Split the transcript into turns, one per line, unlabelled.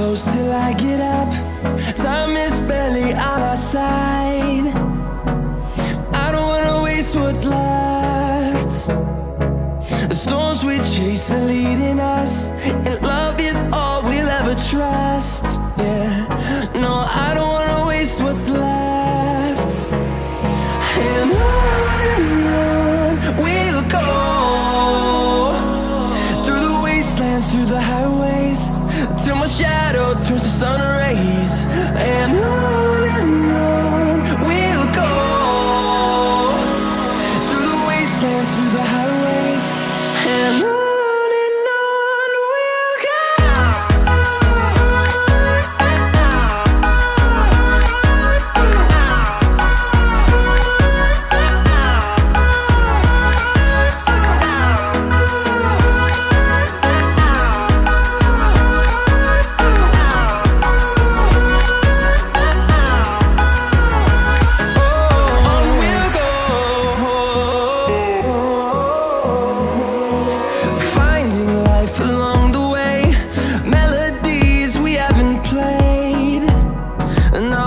close till I get up. Time is barely on our side. I don't wanna waste what's left. The storms we chase are leading us, and love is all we'll ever trust. Yeah, no, I don't wanna waste what's left. And on we'll go, through the wastelands, through the highways, till my shadow turns to sun rays. And on we'll go, through the wastelands, through the highways, and on we'll go. No,